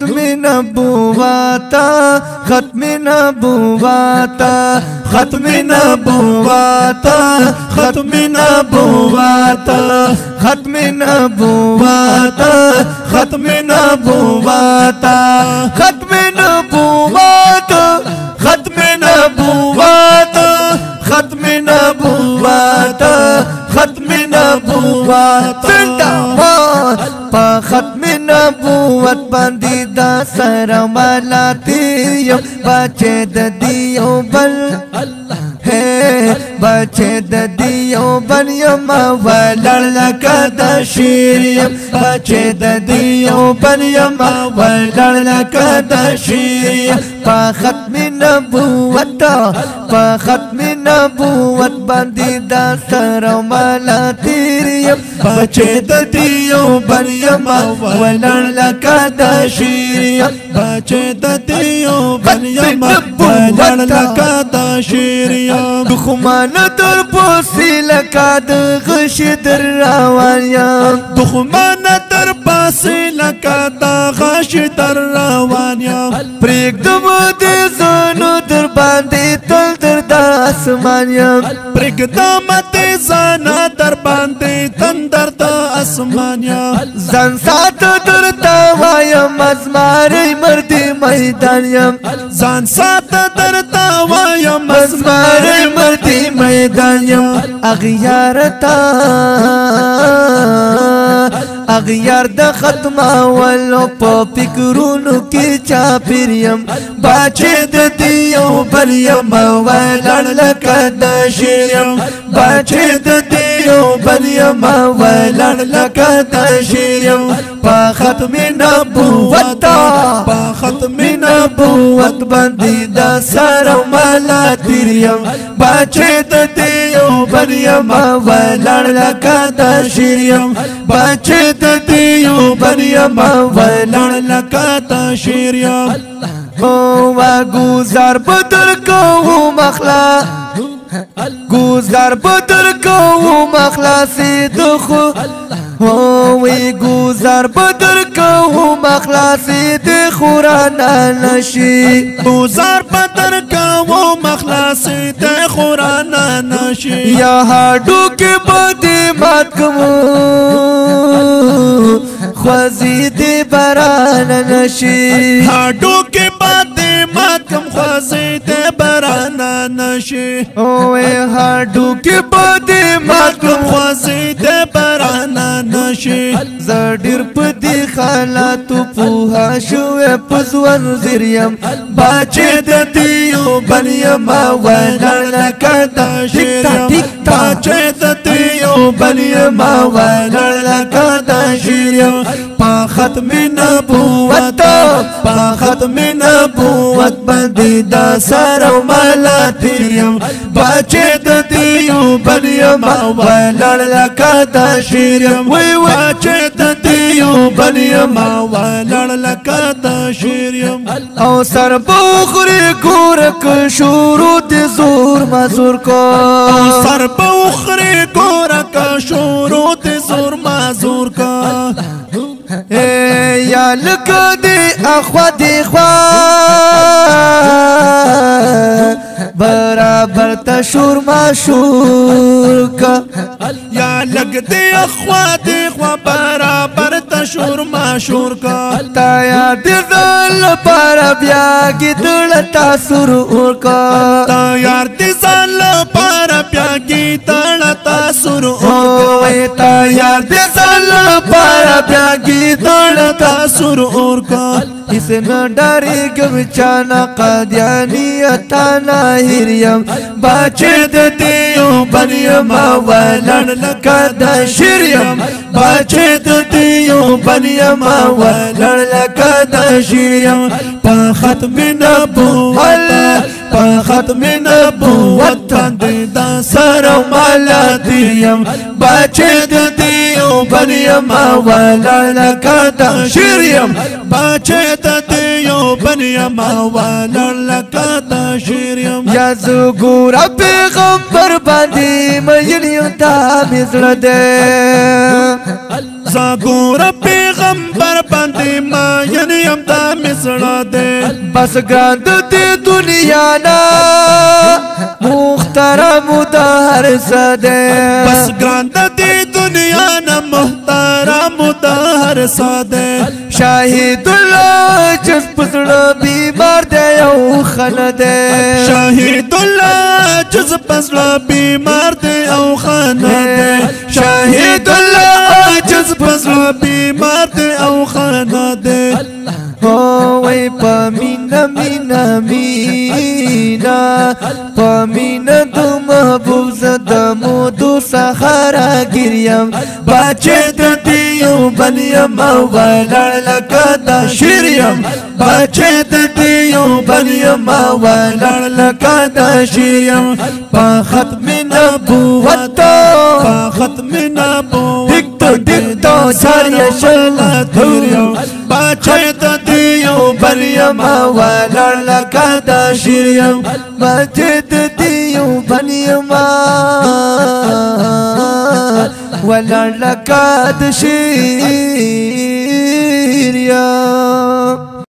ختم نبوتا ختم نبوتا ختم نبوتا ختم نبوتا ختم نبوتا ختم نبوتا ختم نبوتا ختم نبوتا ختم نبوتا ختم نبوتا پا ختم نبوت باندې دا سره ملاتي یم بچه د دیو بل بچه د دیو بل یم ولړ لکه د شیر یم بچه د دیو بل یم ولړ لکه د شیر یم پا ختم نبوت پا ختم نبوت باندې دا سره ملاتي یم بچه د دیو بل یم ولړ لکه د شیر یم بچه د دیو بل یم ولړ لکه د شیر یم دخمان در پوسی لکه د غش در روان یم دخمان در پوسی لکه د غش در روان یم پرېږدم د ځانو در باندې تل در د اسمان یم پرېږدم د ځانه در باندې تندر د اسمان یم ځان ساته درته وایم ازمارې مردې میدان یم ځان ساته درته وایم ازمارې مردې میدان یم اغیارتا اغیار د ختمولو په فکرونو کې چاپېر یم باچې د دیو بل یم ولاړ لکه د شیر یم باچې د دیو بل یم ولاړ لکه د شیر یم په ختم نبوت په ختم نبوت باندې د سره ملاتي یم باچې د دیو بل یم ولاړ لکه د شیر یم باچې د دیو بل یم ولاړ لکه د شیر یم وا گزار بدر کو مخلا گزار بدر کو مخلاصی دخو وی گزار بدر کو مخلاصی دخورانا نشی گزار بدر کو مخلاصی دخورانا نشی یا هاڈو کے بدی مات کمو خوزی دی بران نشی هاڈو کے بدی مات کم خوزی دی بران نشی اوے هاڈو کے بدی مات کم خوزی دی بران نشی زدیر پدی خالاتو پوها شوی پزوان زیریم باچه د دیو بل یم ولړ لکه د شیر یم باچه د دیو بل یم ولړ لکه د شیر یم په ختم نبوت په ختم نبوت باندې د سره ملاتي یم باچه د دیو بل یم ولړ لکه د شیر یم باچه د دیو بل یم ولړ لکه د شیر یم او سر بخوري ګورک شروع د زور مزور کو او سر بخوري ګورک شروع د زور مزور کو یا لکه دی اخوا دی خوا برابر تشور مشور کا یا لگ دی اخوا دی خوا برابر تشور مشور کا تا یاد ځل پر بیا کی دل تاسور اور کا تا یاد ځل پر بیا کی دل تاسور اور تا یاد ځل پر بیا کی دل تاسور اور کا اس نہ ڈری گم چانا قادیانی اتانا ہریم باچے دیو بنیم ولڑ لکا دا شریم باچے دیو بنیم ولڑ لکا دا شریم پا ختم نبوت پا ختم نبوت دا سر مالا دیم باچے دیو بنیم ولڑ لکا دا شریم باچے دیو بنیم ولړ لکه د شیر یم یا زګوره پیغمبر باندې مین یم تا مې زړه دی زګوره پیغمبر باندې ما یم دا مسړه ده بس ګران د دنیا نا محترم د هر څه ده بس ګران د دنیا نا محترم د هر څه ده شاهد الله جس پسړه بیمار دی او خنه ده شاهد الله جس پسړه بیمار دی او خنه ده شاهد الله جس پسړه بیمار دی او خنه ده وای پمینا مینا مینا پمینا د محبوب زده مو دو سخرا گریم بچه د دیو بنیم او ولړ لکه د شیریم بچه د دیو بنیم او ولړ لکه د شیریم په ختم نبوت په ختم نبوت دکتو سر یشل توریم بچه د دیو بنیم ولړ لکه د شیریم بچه د دیو بنیم ولړ لکه د شیریم